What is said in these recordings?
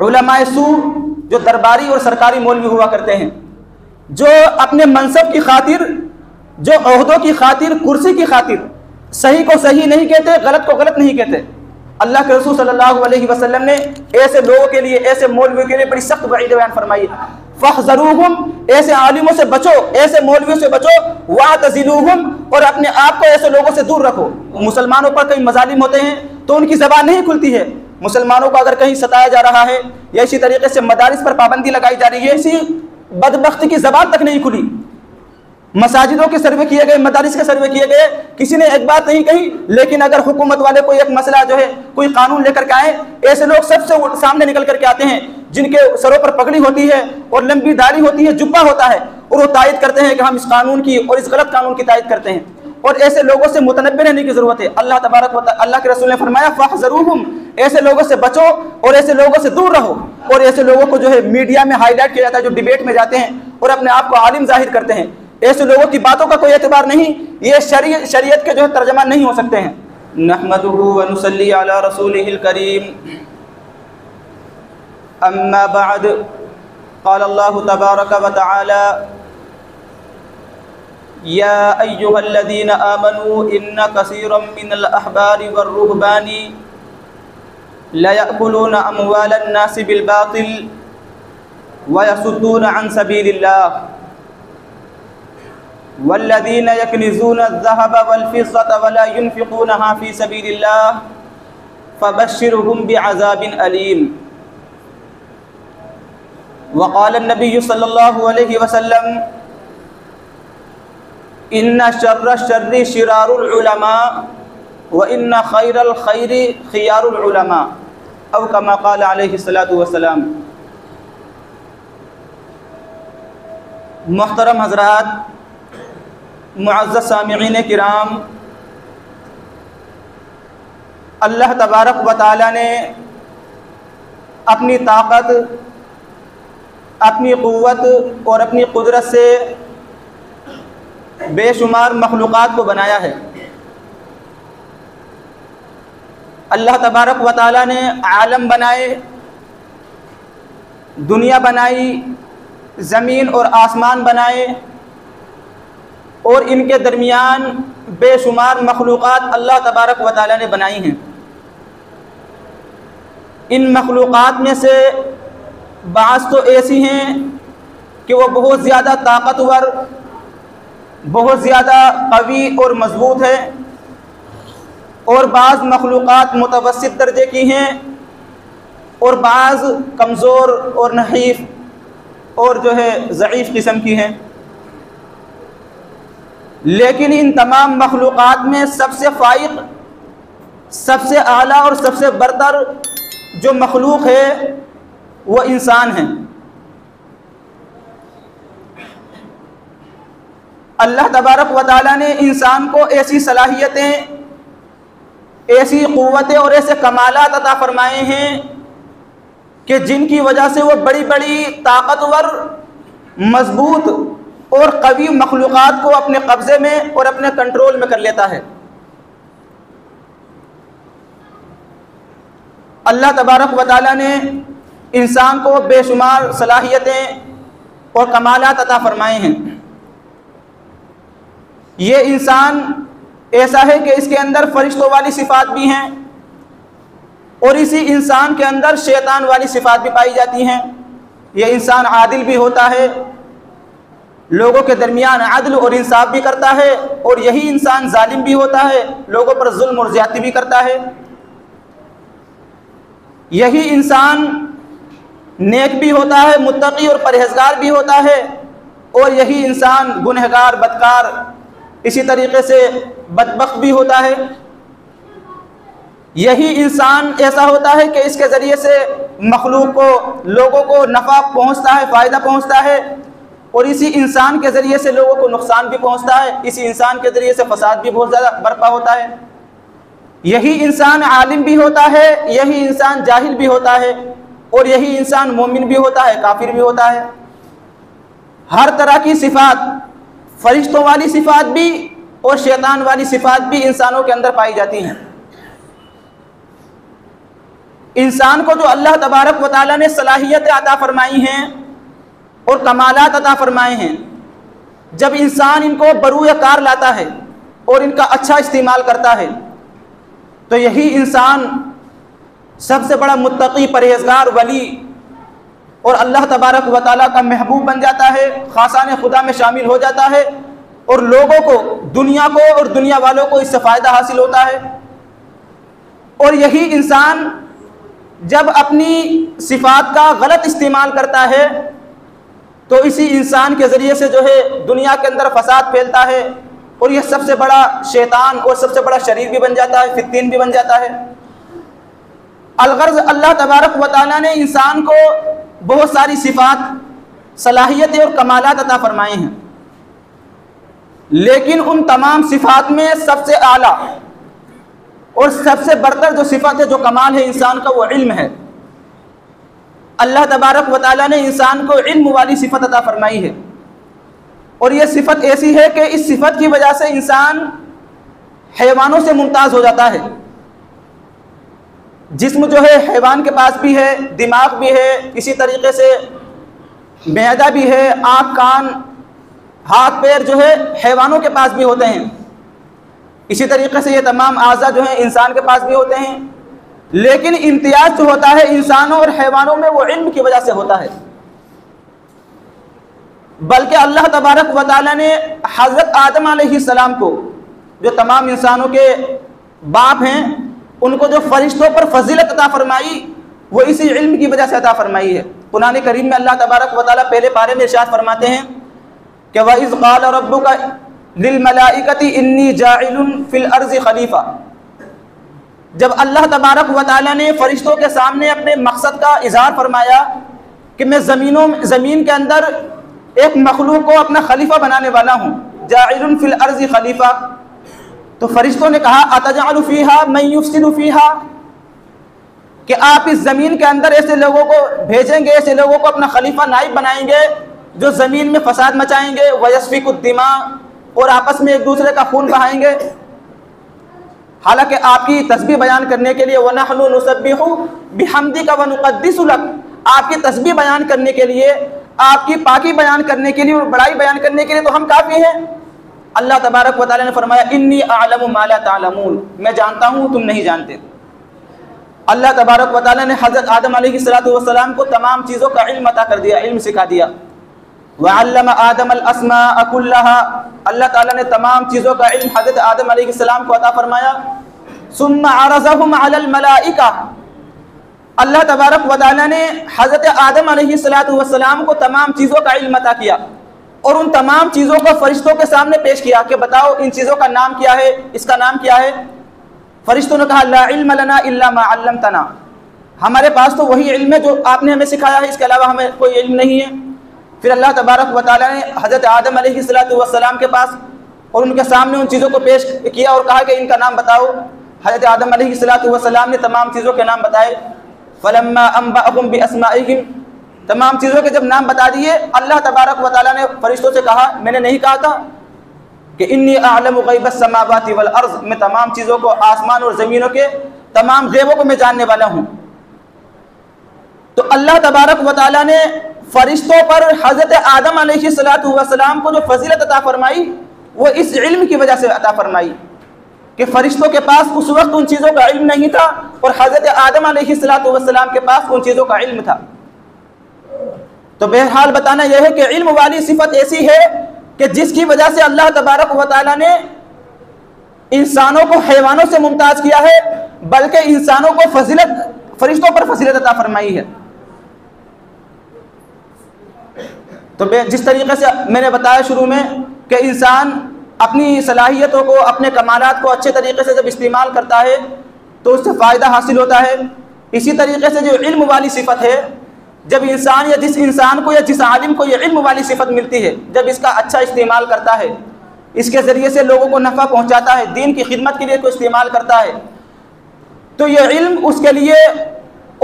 उलमाए सू जो दरबारी और सरकारी मौलवी हुआ करते हैं, जो अपने मनसब की खातिर, जो ओहदों की खातिर, कुर्सी की खातिर सही को सही नहीं कहते, गलत को गलत नहीं कहते। अल्लाह के रसूल सल्लल्लाहु अलैहि वसल्लम ने ऐसे लोगों के लिए, ऐसे मौलवियों के लिए बड़ी सख्त वईद बयान फरमाई। फहज़रूहुम, ऐसे आलिमों से बचो, ऐसे मौलवियों से बचो। वातज़िलूहुम, और अपने आप को ऐसे लोगों से दूर रखो। मुसलमानों पर कई मजालिम होते हैं तो उनकी ज़बान नहीं खुलती है। मुसलमानों को अगर कहीं सताया जा रहा है या इसी तरीके से मदारिस पर पाबंदी लगाई जा रही है, इसी बदबख्ती की ज़बान तक नहीं खुली। मसाजिदों के सर्वे किए गए, मदारिस के सर्वे किए गए, किसी ने एक बात नहीं कही। लेकिन अगर हुकूमत वाले कोई एक मसला जो है, कोई कानून लेकर के आए, ऐसे लोग सबसे सामने निकल करके आते हैं जिनके सरों पर पगड़ी होती है और लंबी दाढ़ी होती है, जुब्बा होता है, और वो तायद करते हैं कि हम इस कानून की और इस गलत कानून की तायद करते हैं। और ऐसे लोगों से मुतनब्बे रहने की जरूरत है। अल्लाह के रसूल ने फरमाया फहज़रूहुम, ऐसे लोगों से बचो और ऐसे लोगों से दूर रहो। और ऐसे लोगों को जो है मीडिया में हाईलाइट किया जाता है, जो डिबेट में जाते हैं और अपने आप को आलिम जाहिर करते हैं, ऐसे लोगों की बातों का कोई एतबार नहीं। ये शरीयत के जो है तर्जमा नहीं हो सकते हैं। नहमदुहु व नुसल्ली अला रसूलिहिल करीम, अम्मा बअद, क़ाल अल्लाहु तबारक व तआला, या अय्युहल्लज़ीना आमनू इन्न कसीरम मिनल अहबारि वर्रुहबानी लयअकुलूना अम्वालन नासि बिल बातिल व यसुद्दूना अन सबीलिल्लाह वल्लज़ीना यकनिज़ूना अज़्ज़हब वल-फ़िज़्ज़ता वला युनफ़िक़ूनहा फ़ी सबीलिल्लाह फ़बश्शिरहुम बिअज़ाबिन अलीम। वक़ाल नबी सल्लल्लाहु अलैहि वसल्लम, इन्ना शर्र शर्रि शिरारुल उलमा व इन्ना खैरल खैरि खियारुल उलमा, औ कमा क़ाल अलैहि सलातु वस्सलाम। मुहतरम हज़रात, मुअज़्ज़ज़ सामिईन किराम, अल्लाह तबारक व तआला ने अपनी ताकत, अपनी क़ुव्वत और अपनी कुदरत से बेशुमार मखलूक़ात को बनाया है। अल्लाह तबारक व तआला ने आलम बनाए, दुनिया बनाई, ज़मीन और आसमान बनाए, और इनके दरमियान बेशुमार मखलूक़ात अल्लाह तबारक व तआला ने बनाई हैं। इन मखलूक़ात में से बाज़ तो ऐसी हैं कि वो बहुत ज़्यादा ताकतवर, बहुत ज़्यादा कवी और मज़बूत है, और बाज़ मखलूक़ात मुतवस्सित दर्जे की हैं, और बाज़ कमज़ोर और नहीफ़ और जो है ज़ईफ़ किस्म की हैं। लेकिन इन तमाम मखलूक़ात में सबसे फ़ाइक़, सबसे आला और सबसे बरतर जो मखलूक़ है वो इंसान है। अल्लाह तबारक व तआला ने इंसान को ऐसी सलाहियतें, ऐसी क़ुव्वतें और ऐसे कमालात अता फ़रमाए हैं कि जिनकी वजह से वो बड़ी बड़ी ताकतवर, मज़बूत और कवी मखलूक़ात को अपने कब्ज़े में और अपने कंट्रोल में कर लेता है। अल्लाह तबारक व तआला ने इंसान को बेशुमार सलाहियतें और कमालात अता फ़रमाए हैं। ये इंसान ऐसा है कि इसके अंदर फ़रिश्तों वाली सिफ़ात भी हैं, और इसी इंसान के अंदर शैतान वाली सिफ़ात भी पाई जाती हैं। ये इंसान आदिल भी होता है, लोगों के दरमियान अदल और इंसाफ भी करता है, और यही इंसान जालिम भी होता है, लोगों पर जुल्म और ज़्यादती भी करता है। यही इंसान नेक भी होता है, मुत्तकी और परहेज़गार भी होता है, और यही इंसान गुनहगार, बदकार, इसी तरीके से बदबख्त भी होता है। यही इंसान ऐसा होता है कि इसके ज़रिए से मखलूक को, लोगों को नफ़ा पहुँचता है, फ़ायदा पहुँचता है, और इसी इंसान के ज़रिए से लोगों को नुकसान भी पहुँचता है। इसी इंसान के ज़रिए से फ़साद भी बहुत ज़्यादा बर्पा होता है। यही इंसान आलिम भी होता है, यही इंसान जाहिल भी होता है, और यही इंसान मोमिन भी होता है, काफिर भी होता है। हर तरह की सिफ़ात, फरिश्तों वाली सिफ़ात भी और शैतान वाली सिफ़ात भी इंसानों के अंदर पाई जाती हैं। इंसान को जो अल्लाह तबारक व तआला ने सलाहियतें अता फरमाई हैं और कमालात अता फरमाए हैं, जब इंसान इनको बरूए कार लाता है और इनका अच्छा इस्तेमाल करता है तो यही इंसान सबसे बड़ा मुत्तकी, परहेजगार, वली और अल्लाह तबारक व तआला का महबूब बन जाता है, खासाने खुदा में शामिल हो जाता है और लोगों को, दुनिया को और दुनिया वालों को इससे फ़ायदा हासिल होता है। और यही इंसान जब अपनी सिफ़ात का गलत इस्तेमाल करता है तो इसी इंसान के ज़रिए से जो है दुनिया के अंदर फसाद फैलता है और यह सबसे बड़ा शैतान और सबसे बड़ा शरीर भी बन जाता है, फित्तीन भी बन जाता है। अलगर्ज़ अल्लाह तबारक व तआला ने इंसान को बहुत सारी सिफ़ात, सलाहियतें और कमालात अता फरमाए हैं, लेकिन उन तमाम सिफ़ात में सबसे आला और सबसे बढ़कर जो सिफ़त है, जो कमाल है इंसान का, वो इल्म है। अल्लाह तबारक व तआला ने इंसान को इल्म वाली सिफ़त अता फरमाई है और ये सिफ़त ऐसी है कि इस सिफ़त की वजह से इंसान हैवानों से मुमताज़ हो जाता है। जिस्म जो है हैवान के पास भी है, दिमाग भी है, इसी तरीके से मैदा भी है, आँख, कान, हाथ, पैर जो है हैवानों के पास भी होते हैं। इसी तरीके से ये तमाम आज़ा जो है इंसान के पास भी होते हैं, लेकिन इम्तियाज़ जो होता है इंसानों और हैवानों में वो इल्म की वजह से होता है। बल्कि अल्लाह तबारक व तआला ने हज़रत आदम अलैहिस्सलाम को, जो तमाम इंसानों के बाप हैं, उनको जो फरिश्तों पर फजीलत अता फरमाई वो इसी इल्म की वजह से अता फरमाई है। कुरान करीम में अल्लाह तबारक व तआला पहले पारे में इरशाद फरमाते हैं कि वइज़ क़ाल रब्बुका लिल मलाइकति इन्नी जाइलुन फिल अर्ज़ि खलीफा। जब अल्लाह तबारक व तआला ने फरिश्तों के सामने अपने मकसद का इज़हार फरमाया कि मैं ज़मीन के अंदर एक मखलूक को अपना खलीफा बनाने वाला हूँ, जाइलुन फिल अर्ज़ि खलीफा, तो फरिश्तों ने कहा अतजअलु फ़ीहा मन युफ़सिदु फ़ीहा, कि आप इस ज़मीन के अंदर ऐसे लोगों को भेजेंगे, ऐसे लोगों को अपना खलीफा नाइब बनाएंगे जो ज़मीन में फसाद मचाएंगे, वयस्फ़िकु दिमा, और आपस में एक दूसरे का खून बहाएंगे। हालांकि आपकी तस्बीह बयान करने के लिए वनहनु नुसब्बिहु बिहम्दिका व नुक़द्दिसु लक, आपकी तस्बीह बयान करने के लिए, आपकी पाकी बयान करने के लिए और बड़ाई बयान करने के लिए तो हम काफ़ी हैं। अल्लाह तबारक व तआला ने फरमाया इन्नी अअलमु मा ला तअलमून, मैं जानता हूँ तुम नहीं जानते। अल्लाह तबारक व तआला ने हज़रत आदम अलैहिस्सलातु वस्सलाम को तमाम चीज़ों का इल्म अता कर दिया, इल्म सिखा दिया। वअल्लम आदम अल अस्माअ कुल्लहा, अल्लाह ताला ने तमाम चीज़ों का इल्म हज़रत आदम अलैहिस्सलाम को अता फरमाया। सुम्मा अरज़हुम अलल मलाइका, अल्लाह तबारक व तआला ने हज़रत आदम अलैहिस्सलातु वस्सलाम को तमाम चीज़ों का इल्म अता किया और उन तमाम चीज़ों को फरिश्तों के सामने पेश किया कि बताओ इन चीज़ों का नाम क्या है, इसका नाम क्या है। फरिश्तों ने कहा ला इल्म लना इल्ला मा अल्लमतना, हमारे पास तो वही इल्म है जो आपने हमें सिखाया है, इसके अलावा हमें कोई इल्म नहीं है। फिर अल्लाह तबारक व तआला ने हज़रत आदम अलैहिस्सलातु वस्सलाम के पास और उनके सामने उन चीज़ों को पेश किया और कहा कि इनका नाम बताओ। हज़रत आदम अलैहिस्सलातु वस्सलाम ने तमाम चीज़ों के नाम बताए। फलम्मा अंबअहुम बिअस्माइहिम, तमाम चीज़ों के जब नाम बता दिए, अल्लाह तबारक व तआला ने फरिश्तों से कहा मैंने नहीं कहा था कि इन्नी अअलमु गैबस समावाति वल अर्ज़, मैं तमाम चीज़ों को, आसमान और ज़मीनों के तमाम गैबों को मैं जानने वाला हूँ। तो अल्लाह तबारक व तआला ने फरिश्तों पर हज़रत आदम अलैहिस्सलातु वस्सलाम को जो फजीलत अता फरमाई वो इस इल्म की वजह से अता फरमाई कि फरिश्तों के पास उस वक्त उन चीज़ों का इल्म नहीं था और हज़रत आदम अलैहिस्सलातु वस्सलाम के पास उन चीज़ों का इल्म था। तो बहरहाल बताना यह है कि इल्म वाली सिफत ऐसी है कि जिसकी वजह से अल्लाह तबारक व तआला ने इंसानों को हैवानों से मुमताज़ किया है, बल्कि इंसानों को फरिश्तों पर फजीलत अता फरमाई है। तो जिस तरीके से मैंने बताया शुरू में कि इंसान अपनी सलाहियतों को, अपने कमालात को अच्छे तरीके से जब इस्तेमाल करता है तो उससे फ़ायदा हासिल होता है। इसी तरीके से जो इल्म वाली सिफत है, जब इंसान या जिस इंसान को या जिस आलिम को ये इल्म वाली सिफत मिलती है, जब इसका अच्छा इस्तेमाल करता है, इसके ज़रिए से लोगों को नफ़ा पहुँचाता है, दीन की खिदमत के लिए कोई इस्तेमाल करता है, तो ये इल्म उसके लिए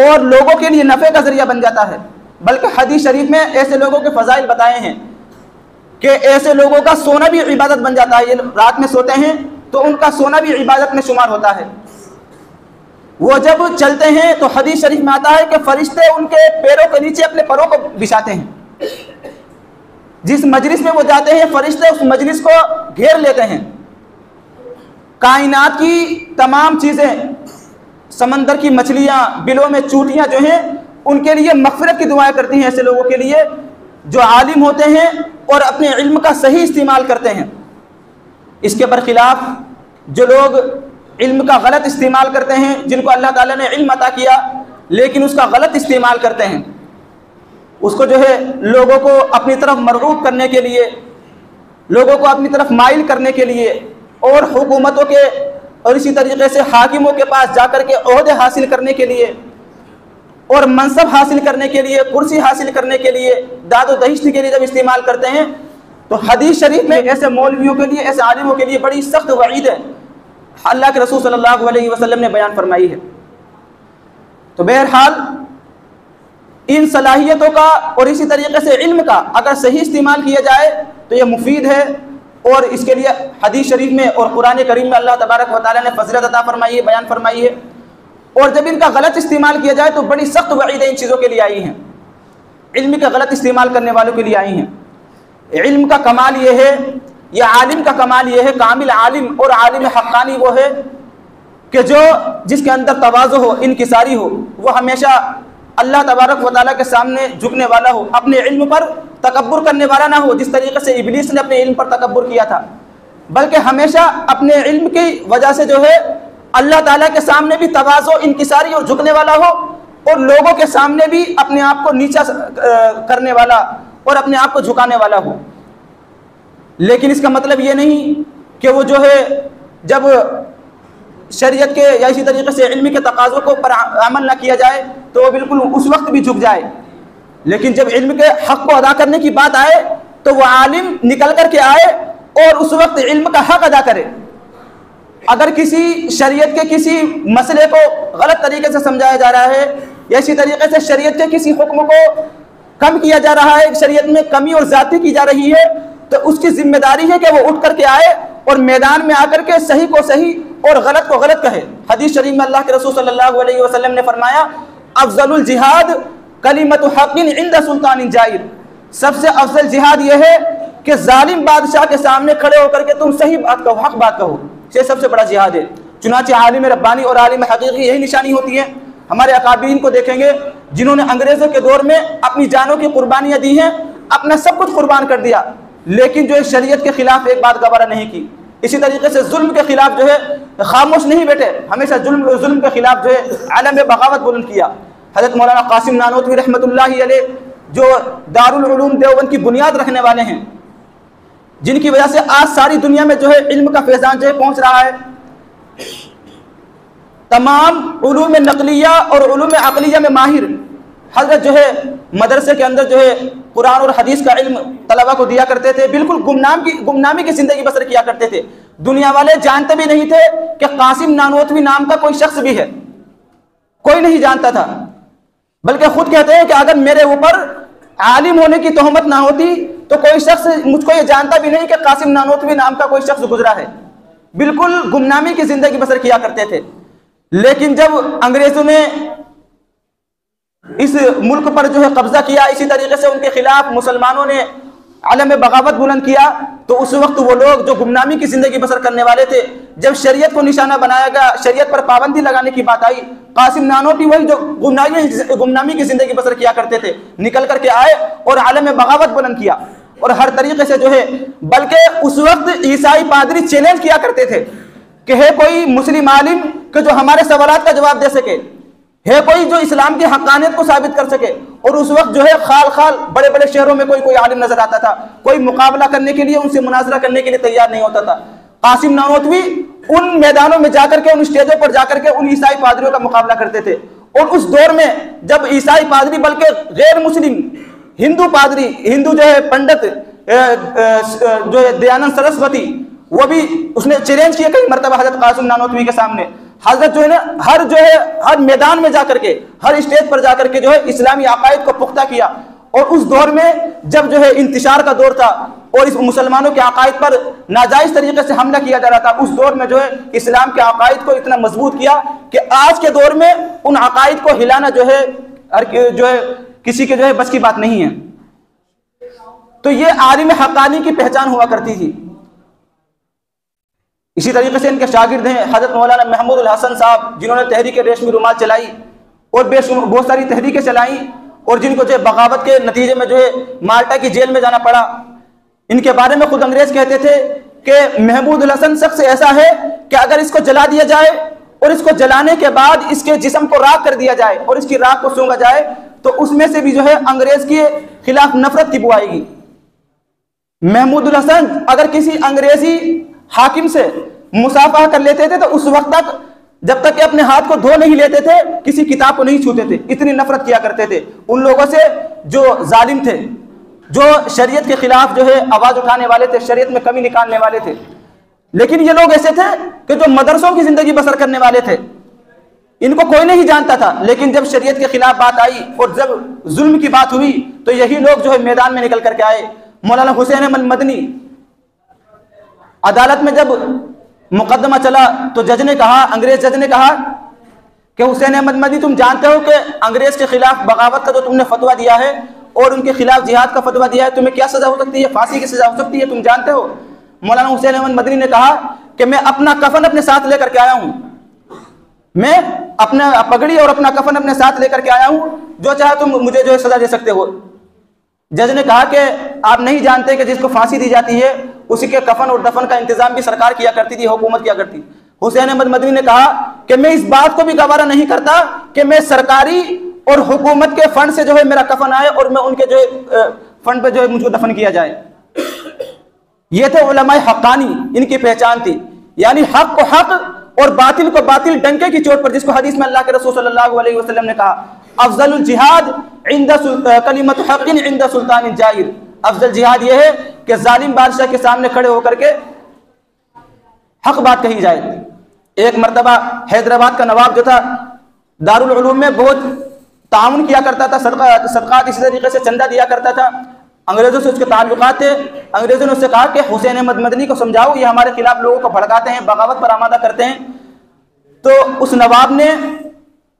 और लोगों के लिए नफ़े का ज़रिया बन जाता है। बल्कि हदीस शरीफ में ऐसे लोगों के फ़ज़ाइल बताए हैं कि ऐसे लोगों का सोना भी इबादत बन जाता है। ये रात में सोते हैं तो उनका सोना भी इबादत में शुमार होता है। वो जब चलते हैं तो हदीस शरीफ में आता है कि फरिश्ते उनके पैरों के नीचे अपने पैरों को बिछाते हैं। जिस मजलिस में वो जाते हैं फरिश्ते उस मजलिस को घेर लेते हैं। कायनात की तमाम चीज़ें, समंदर की मछलियाँ, बिलों में चूटियाँ जो हैं, उनके लिए मग़फ़िरत की दुआएं करती हैं ऐसे लोगों के लिए जो आलिम होते हैं और अपने इल्म का सही इस्तेमाल करते हैं। इसके बरखिलाफ़ जो लोग इल्म का गलत इस्तेमाल करते हैं, जिनको अल्लाह ताला ने इल्म अता किया लेकिन उसका गलत इस्तेमाल करते हैं, उसको जो है लोगों को अपनी तरफ मरगूब करने के लिए, लोगों को अपनी तरफ माइल करने के लिए और हुकूमतों के और इसी तरीके से हाकिमों के पास जाकर के ओहदे हासिल करने के लिए और मनसब हासिल करने के लिए, कुर्सी हासिल करने के लिए, दाद व दहिश्त के लिए जब इस्तेमाल करते हैं तो हदीस शरीफ में ऐसे मौलवियों के लिए, ऐसे आलिमों के लिए बड़ी सख्त वईद है अल्लाह के रसूल सल्लल्लाहु अलैहि वसल्लम ने बयान फरमाई है। तो बहरहाल इन सलाहियतों का और इसी तरीके से इल्म का अगर सही इस्तेमाल किया जाए तो यह मुफीद है और इसके लिए हदीस शरीफ में और कुरान करीम में अल्लाह तबारक व तआला ने फज़ीलत अता फरमाई है, बयान फरमाई है। और जब इनका गलत इस्तेमाल किया जाए तो बड़ी सख्त वईदें इन चीज़ों के लिए आई हैं, इल्म का गलत इस्तेमाल करने वालों के लिए आई हैं। इल्म का कमाल ये है, या आलिम का कमाल ये है, कामिल आलिम और आलिम हक़ानी वो है कि जो जिसके अंदर तवाज़ु हो, इनकिसारी हो, वो हमेशा अल्लाह तबारक व तआला के सामने झुकने वाला हो, अपने इल्म पर तकब्बुर करने वाला ना हो जिस तरीके से इब्लीस ने अपने इल्म पर तकब्बुर किया था, बल्कि हमेशा अपने इल्म की वजह से जो है अल्लाह ताला के सामने भी तवाज़ु, इनकिसारी और झुकने वाला हो और लोगों के सामने भी अपने आप को नीचा करने वाला और अपने आप को झुकाने वाला हो। लेकिन इसका मतलब ये नहीं कि वो जो है जब शरीयत के या इसी तरीके से इल्मी के तकाज़ों को पर अमल ना किया जाए तो वो बिल्कुल उस वक्त भी झुक जाए। लेकिन जब इल्म के हक़ को अदा करने की बात आए तो वह आलिम निकल कर के आए और उस वक्त इल्म का हक़ अदा करे। अगर किसी शरीयत के किसी मसले को गलत तरीके से समझाया जा रहा है या इसी तरीके से शरीयत के किसी हुक्म को कम किया जा रहा है, शरीयत में कमी और ज़्यादती की जा रही है, तो उसकी जिम्मेदारी है कि वो उठ करके आए और मैदान में आकर के सही को सही और गलत को गलत कहे। हदीस शरीफ में अल्लाह के रसूल सल्लल्लाहु अलैहि वसल्लम ने फरमाया, अफजलुल जिहाद कलिमतु हक़्क़िन इंद सुल्तानिन जाइर। सबसे अफजल जिहाद यह है कि जालिम बादशाह के सामने खड़े होकर के तुम सही बात कहो, हक बात कहो, ये सबसे बड़ा जिहाद है। चुनांचे आलिम रब्बानी और आलिम हकीकी यही निशानी होती है। हमारे अकाबरीन को देखेंगे जिन्होंने अंग्रेज़ों के दौर में अपनी जानों की कुर्बानियाँ दी हैं, अपना सब कुछ कुर्बान कर दिया, लेकिन जो है शरीयत के खिलाफ एक बात गवारा नहीं की। इसी तरीके से जुल्म के खिलाफ जो है खामोश नहीं बैठे, हमेशा जुल्म के खिलाफ जो है आलम बगावत बुलंद किया। हज़रत मौलाना कासिम नानोतवी रहमतुल्लाहि अलैह जो दारुल उलूम देवबंद की बुनियाद रखने वाले हैं, जिनकी वजह से आज सारी दुनिया में जो है इल्म का फैज़ान जो है पहुँच रहा है। तमाम उलूम नक़लिया और उलूम अक़लिया में माहिर हज़रत जो है मदरसे के अंदर जो है कुरान और हदीस का इल्म तलबा को दिया करते थे, बिल्कुल गुमनामी की ज़िंदगी बसर किया करते थे। दुनिया वाले जानते भी नहीं थे कि कासिम नानोतवी नाम का कोई शख्स भी है, कोई नहीं जानता था। बल्कि खुद कहते हैं कि अगर मेरे ऊपर आलिम होने की तोहमत ना होती तो कोई शख्स मुझको ये जानता भी नहीं कि कासिम नानोतवी नाम का कोई शख्स गुजरा है। बिल्कुल गुमनामी की ज़िंदगी बसर किया करते थे। लेकिन जब अंग्रेज़ों ने इस मुल्क पर जो है कब्जा किया, इसी तरीके से उनके खिलाफ मुसलमानों ने आलम बगावत बुलंद किया, तो उस वक्त वो लोग जो गुमनामी की ज़िंदगी बसर करने वाले थे, जब शरीयत को निशाना बनाया गया, शरीयत पर पाबंदी लगाने की बात आई, कासिम नानोतवी वही जो गुमनामी की ज़िंदगी बसर किया करते थे, निकल करके आए और आलम बगावत बुलंद किया और हर तरीके से जो है, बल्कि उस वक्त ईसाई पादरी चैलेंज किया करते थे कि है कोई मुस्लिम आलिम कि जो हमारे सवालात का जवाब दे सके, है कोई जो इस्लाम की हक़ानियत को साबित कर सके। और उस वक्त जो है खाल बड़े बड़े शहरों में कोई आलिम नजर आता था, कोई मुकाबला करने के लिए, उनसे मुनाजरा करने के लिए तैयार नहीं होता था। कासिम नानोतवी उन मैदानों में जाकर के, उन स्टेजों पर जाकर के उन ईसाई पादरियों का मुकाबला करते थे। और उस दौर में जब ईसाई पादरी बल्कि गैर मुस्लिम हिंदू पादरी, हिंदू जो है पंडित जो है दयानंद सरस्वती, वो भी उसने चैलेंज किया कई मरतबा हजरत कासिम नानोतवी के सामने। हजरत जो है ना हर मैदान में जाकर के, हर स्टेज पर जाकर के जो है इस्लामी अकायद को पुख्ता किया। और उस दौर में जब जो है इंतशार का दौर था, और इस मुसलमानों के अकायद पर नाजायज़ तरीके से हमला किया जा रहा था, उस दौर में जो है इस्लाम के अकायद को इतना मजबूत किया कि आज के दौर में उन अकायद को हिलाना जो है किसी के जो है बस की बात नहीं है। तो ये आलिम हक्कानी की पहचान हुआ करती थी। इसी तरीके से इनके शागिर्द हैं हजरत मौलाना महमूद उल हसन साहब, जिन्होंने तहरीक रेशमी रुमाल चलाई और बहुत सारी तहरीकें चलाई, और जिनको जो है बगावत के नतीजे में जो है माल्टा की जेल में जाना पड़ा। इनके बारे में खुद अंग्रेज कहते थे कि महमूद उल हसन शख्स ऐसा है कि अगर इसको जला दिया जाए और इसको जलाने के बाद इसके जिस्म को राख कर दिया जाए और इसकी राख को सूंघा जाए तो उसमें से भी जो है अंग्रेज के खिलाफ नफरत की बू आएगी। महमूद उल हसन अगर किसी अंग्रेजी हाकिम से मुसाफा कर लेते थे तो उस वक्त तक, जब तक कि अपने हाथ को धो नहीं लेते थे, किसी किताब को नहीं छूते थे। इतनी नफरत किया करते थे उन लोगों से जो जालिम थे, जो शरीयत के खिलाफ जो है आवाज उठाने वाले थे, शरीयत में कमी निकालने वाले थे। लेकिन ये लोग ऐसे थे कि जो मदरसों की जिंदगी बसर करने वाले थे, इनको कोई नहीं जानता था। लेकिन जब शरीयत के खिलाफ बात आई और जब जुल्म की बात हुई तो यही लोग जो है मैदान में निकल करके आए। मौलाना हुसैन अहमद मदनी, अदालत में जब मुकदमा चला तो जज ने कहा, अंग्रेज जज ने कहा कि हुसैन अहमद मदनी, तुम जानते हो कि अंग्रेज के खिलाफ बगावत का जो तुमने फतवा दिया है और उनके खिलाफ जिहाद का फतवा दिया है, तुम्हें क्या सजा हो सकती है? फांसी की सजा हो सकती है, तुम जानते हो? मौलाना हुसैन अहमद मदनी ने कहा कि मैं अपना कफन अपने साथ लेकर के आया हूं, मैं अपना पगड़ी और अपना कफन अपने साथ लेकर के आया हूं, जो चाहे तुम मुझे जो है सजा दे सकते हो। जज ने कहा कि आप नहीं जानते कि जिसको फांसी दी जाती है उसी के कफन और दफन का इंतजाम भी सरकार किया करती थी, हुकूमत किया करती। हुसैन अहमद मदनी ने कहा कि मैं इस बात को भी गवारा नहीं करता कि मैं सरकारी और हुकूमत के फंड से जो है मेरा कफन आए और मैं उनके जो है फंड पे जो है मुझको दफन किया जाए। ये थे उलमाए हक्कानी, इनकी पहचान थी। यानी हक को हक और बातिल को बातिल डंके की चोट पर, जिसको हदीस में अल्लाह के रसूल सल्लल्लाहु अलैहि वसल्लम ने कहा, अफजलुल जिहाद इंदा कलिमतु हक़्क़िन इंदा सुल्तानिन जाहिर। अफजल जिहाद यह है कि जालिम बादशाह के सामने खड़े होकर के हक बात कही जाए। एक मर्तबा हैदराबाद का नवाब जो था, दारुल उलूम में बहुत ताउन किया करता था, सदक़ात इसी तरीके से चंदा दिया करता था। अंग्रेजों से उसके ताल्लुकात थे। अंग्रेजों ने उससे कहा कि हुसैन अहमद मदनी को समझाओ, ये हमारे खिलाफ लोगों को भड़काते हैं, बगावत पर आमादा करते हैं। तो उस नवाब ने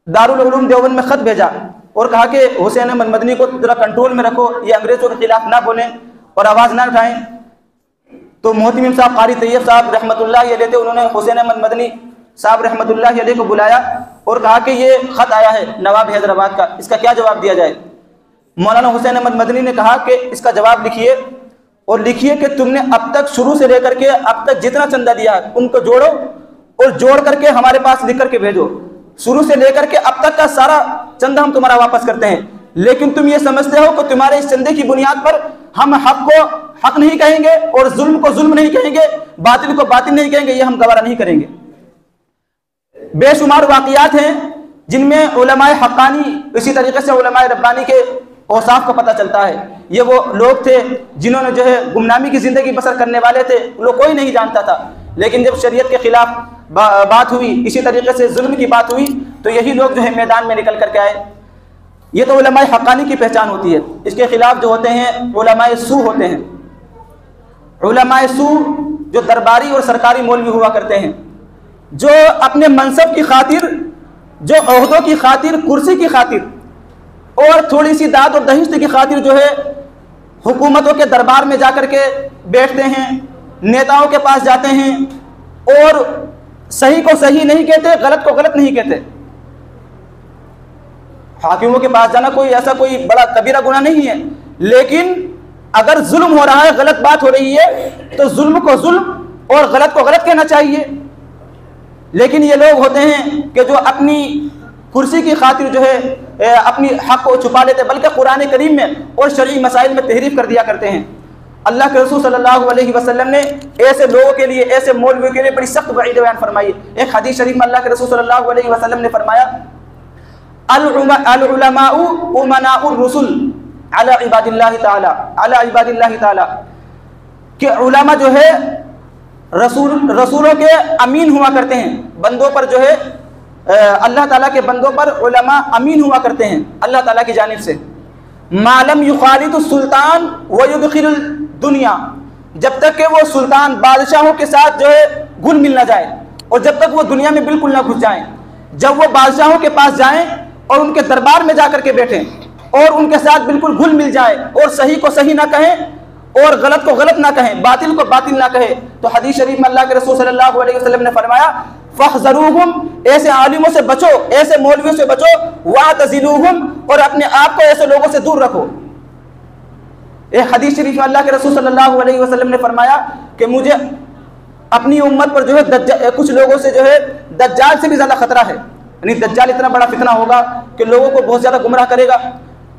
दारुल उलूम देवबंद में खत भेजा और कहा कि हुसैन अहमद मदनी को जरा कंट्रोल में रखो, ये अंग्रेजों के खिलाफ ना बोलें और आवाज़ ना उठाएं। तो मोहतमिम साहब कारी तैयब साहब रहमतुल्लाह अलैह थे, उन्होंने हुसैन अहमद मदनी साहब रहमतुल्लाह अलैह को बुलाया और कहा कि ये खत आया है नवाब हैदराबाद का, इसका क्या जवाब दिया जाए? मौलाना हुसैन अहमद मदनी ने कहा कि इसका जवाब लिखिए और लिखिए कि तुमने अब तक शुरू से लेकर के अब तक जितना चंदा दिया है उनको जोड़ो और जोड़ करके हमारे पास लिख करके भेजो। शुरू से लेकर के अब तक का सारा चंदा हम तुम्हारा वापस करते हैं, लेकिन तुम ये समझते हो कि तुम्हारे इस चंदे की बुनियाद पर हम हक को हक नहीं कहेंगे और जुल्म को जुल्म नहीं कहेंगे, बातिल को बातिल नहीं कहेंगे, ये हम गवारा नहीं करेंगे। बेशुमार वाक़ियात हैं जिनमें उलमाए हक्कानी, इसी तरीके से उलमाए रब्बानी के औसाफ को पता चलता है। ये वो लोग थे जिन्होंने जो है गुमनामी की ज़िंदगी बसर करने वाले थे, लोग कोई नहीं जानता था। लेकिन जब शरीयत के खिलाफ बात हुई, इसी तरीके से जुल्म की बात हुई, तो यही लोग जो है मैदान में निकल करके आए। ये तो उलमाए हक्कानी की पहचान होती है। इसके खिलाफ जो होते हैं उलमाए सू होते हैं। उलमाए सू जो दरबारी और सरकारी मौलवी हुआ करते हैं, जो अपने मनसब की खातिर, जो ओहदों की खातिर, कुर्सी की खातिर और थोड़ी सी दाद और दहिश्त की खातिर जो है हुकूमतों के दरबार में जाकर के बैठते हैं, नेताओं के पास जाते हैं और सही को सही नहीं कहते, गलत को गलत नहीं कहते। हाकिमों के पास जाना कोई ऐसा कोई बड़ा कबीरा गुनाह नहीं है, लेकिन अगर जुल्म हो रहा है, गलत बात हो रही है, तो जुल्म को जुल्म और गलत को गलत कहना चाहिए। लेकिन ये लोग होते हैं कि जो अपनी कुर्सी की खातिर जो है अपनी हक को छुपा लेते, बल्कि कुरान करीम में और शरई मसाइल में तहरीफ कर दिया करते हैं। अल्लाह के रसूल सल्लल्लाहु अलैहि वसल्लम ने ऐसे लोगों के लिए, ऐसे मौलवियों के लिए बड़ी सख्त वईद बयान फरमाई। एक हदीस शरीफ में अल्लाह के रसूल सल्लल्लाहु अलैहि वसल्लम ने फरमाया, अल उलमाउ उमनाउर रुसुल अला इबादिल्लाहि ताला, कि उलमा जो है रसूलों के अमीन हुआ करते हैं, बंदों पर जो है अल्लाह ताला के बंदों पर उलमा अमीन हुआ करते हैं अल्लाह ताला की जानिब से। मालम युखालिदु सुल्तान व युदखिलुल दुनिया, जब तक कि वो सुल्तान बादशाहों के साथ जो है घुल मिल ना जाए और जब तक वो दुनिया में बिल्कुल ना घुस जाएं। जब वो बादशाहों के पास जाएं और उनके दरबार में जाकर के बैठें और उनके साथ बिल्कुल घुल मिल जाए और सही को सही ना कहें और गलत को गलत ना कहें, बातिल को बातिल ना कहे, तो हदीस शरीफ में अल्लाह के रसूल सल्लल्लाहु अलैहि वसल्लम ने फरमाया फहज़रूहुम, ऐसे आलिमों से बचो, ऐसे मौलवियों से बचो, वातज़िलूहुम, और अपने आप को ऐसे लोगों से दूर रखो। एक हदीस शरीफ में अल्लाह के रसूल सल्लल्लाहु अलैहि वसल्लम ने फरमाया कि मुझे अपनी उम्मत पर जो है कुछ लोगों से जो है दज्जाल से भी ज़्यादा खतरा है। यानी दज्जाल इतना बड़ा फितना होगा कि लोगों को बहुत ज़्यादा गुमराह करेगा,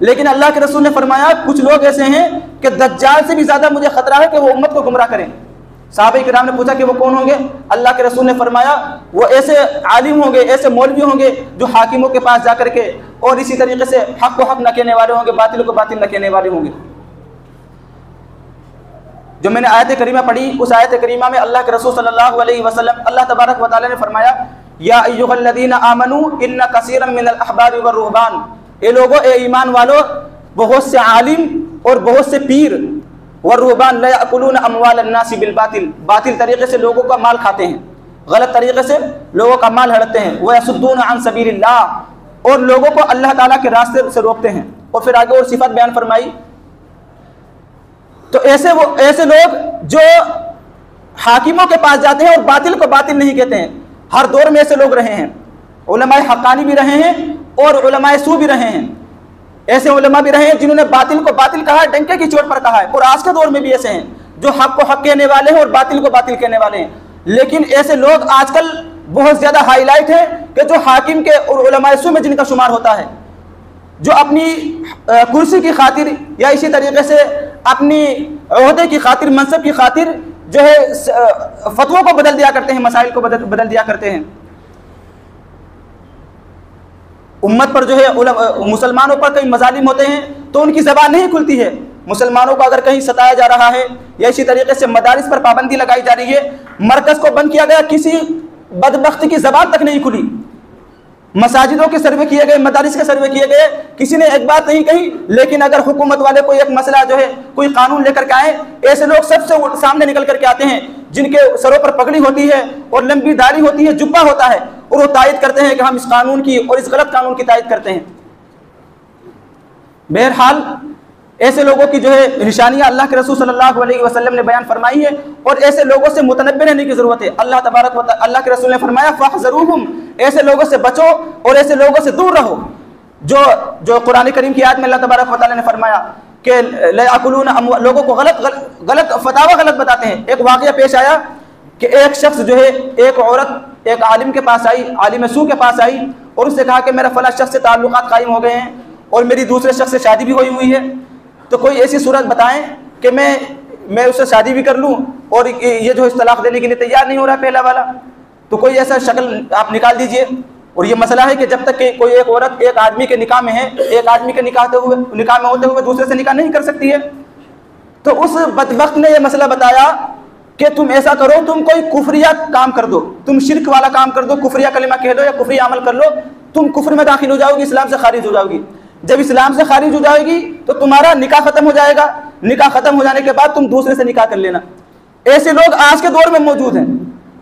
लेकिन अल्लाह के रसूल ने फरमाया कुछ लोग ऐसे हैं कि दज्जाल से भी ज़्यादा मुझे खतरा है कि वो उम्मत को गुमराह करें। सहाबा किराम ने पूछा कि वो कौन होंगे? अल्लाह के रसूल ने फरमाया वो ऐसे आलिम होंगे, ऐसे मौलवी होंगे जो हाकिमों के पास जाकर के और इसी तरीके से हक को हक न कहने वाले होंगे, बातिल को बातिल न कहने वाले होंगे। जो मैंने आयत करीमा पढ़ी, उस आयत करीमा में अल्लाह के रसूल सल्लल्लाहु अलैहि वसल्लम अल्लाह तबारक व तआला ने फरमाया या अय्युहल्लज़ीना आमनू इन्ना कसीरम मिनल अहबार व रुहबान, ए लोगो, ए ईमान वालो, बहुत से आलिम और बहुत से पीर व रुहबान ला याकुलून अमवाल अन्नास बिल बातिल, बातिल तरीके से लोगों का माल खाते हैं, गलत तरीके से लोगों का माल हड़पते हैं, व यसुद्दून अन सबीलिल्लाह, और लोगों को अल्लाह ताला के रास्ते से रोकते हैं। और फिर आगे और सिफत बयान फरमाई। तो ऐसे लोग जो हाकिमों के पास जाते हैं और बातिल को बातिल नहीं कहते हैं, हर दौर में ऐसे लोग रहे हैं। उलमाए हक्कानी भी रहे हैं और उलमाए सू भी रहे हैं। ऐसे उलमा भी रहे हैं जिन्होंने बातिल को बातिल कहा है, डंके की चोट पर कहा है, और आज के दौर में भी ऐसे हैं जो हक को हक कहने वाले हैं और बातिल को बातिल कहने वाले हैं। लेकिन ऐसे लोग आजकल बहुत ज़्यादा हाईलाइट है कि जो हाकिम के और उलमाए सू में जिनका शुमार होता है, जो अपनी कुर्सी की खातिर या इसी तरीके से अपनी ओहदे की खातिर, मनसब की खातिर जो है फतवों को बदल दिया करते हैं, मसाइल को बदल दिया करते हैं। उम्मत पर जो है मुसलमानों पर कई मजालिम होते हैं तो उनकी ज़बान नहीं खुलती है। मुसलमानों को अगर कहीं सताया जा रहा है या इसी तरीके से मदारिस पर पाबंदी लगाई जा रही है, मरकज़ को बंद किया गया, किसी बदबख्त की ज़बान तक नहीं खुली। मसाजिदों के सर्वे किए गए, मदारिस के सर्वे किए गए, किसी ने एक बात नहीं कही। लेकिन अगर हुकूमत वाले कोई एक मसला जो है, कोई कानून लेकर के आए, ऐसे लोग सबसे सामने निकल करके आते हैं जिनके सरों पर पगड़ी होती है और लंबी दाढ़ी होती है, जुब्बा होता है, और वो तायद करते हैं कि हम इस कानून की और इस गलत कानून की तायद करते हैं। बहरहाल ऐसे लोगों की जो है निशानियां अल्लाह के रसूल सल्लल्लाहु अलैहि वसल्लम ने बयान फरमाई है, और ऐसे लोगों से मुतनब्बे रहने की ज़रूरत है। अल्लाह के रसूल ने फरमाया फहज़रूहुम, ऐसे लोगों से बचो और ऐसे लोगों से दूर रहो। जो कुरान करीम की आयत में अल्लाह तबारक व तआला ने फरमाया कि ला याकुलून, लोगों को गलत फतावा गलत बताते हैं। एक वाक़या पेश आया कि एक शख्स जो है, एक औरत एक आलिम के पास आई, आलिम सू के पास आई, और उससे कहा कि मेरा फला शख्स से ताल्लुकात कायम हो गए हैं और मेरी दूसरे शख्स से शादी भी हुई है, तो कोई ऐसी सूरत बताएं कि मैं उससे शादी भी कर लूं और ये जो तलाक देने के लिए तैयार नहीं हो रहा पहला वाला, तो कोई ऐसा शक्ल आप निकाल दीजिए। और ये मसला है कि जब तक कि कोई एक औरत एक आदमी के निकाह में है, एक आदमी के निकाह में होते हुए दूसरे से निकाह नहीं कर सकती है। तो उस बदबख्त ने यह मसला बताया कि तुम ऐसा करो, तुम कोई कुफरिया काम कर दो, तुम शिरक वाला काम कर दो, कुफरिया कलिमा कह दो या कुफरिया अमल कर लो, तुम कुफर में दाखिल हो जाओगी, इस्लाम से खारिज हो जाओगी। जब इस्लाम से खारिज हो जाएगी तो तुम्हारा निकाह खत्म हो जाएगा, निकाह खत्म हो जाने के बाद तुम दूसरे से निकाह कर लेना। ऐसे लोग आज के दौर में मौजूद हैं।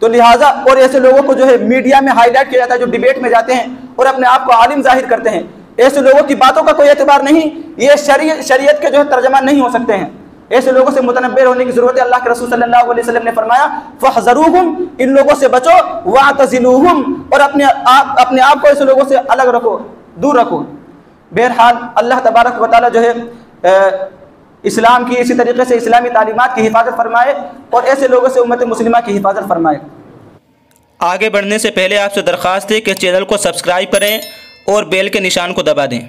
तो लिहाजा और ऐसे लोगों को जो है मीडिया में हाईलाइट किया जाता है, जो डिबेट में जाते हैं और अपने आप को आलिम जाहिर करते हैं। ऐसे लोगों की बातों का कोई एतबार नहीं, ये शरीयत के जो है तर्जमा नहीं हो सकते हैं। ऐसे लोगों से मुतनब्बे होने की जरूरत है। अल्लाह के रसूल सल्लल्लाहु अलैहि वसल्लम ने फरमाया फहज़रूहुम, इन लोगों से बचो, वातज़िलूहुम, और अपने आप को ऐसे लोगों से अलग रखो, दूर रखो। बहरहाल अल्लाह तबारक व तआला जो है इस्लाम की इसी तरीके से इस्लामी तालीमात की हिफाजत फरमाए और ऐसे लोगों से उम्मत मुस्लिमा की हिफाजत फरमाए। आगे बढ़ने से पहले आपसे दरख्वास्त है कि चैनल को सब्सक्राइब करें और बेल के निशान को दबा दें।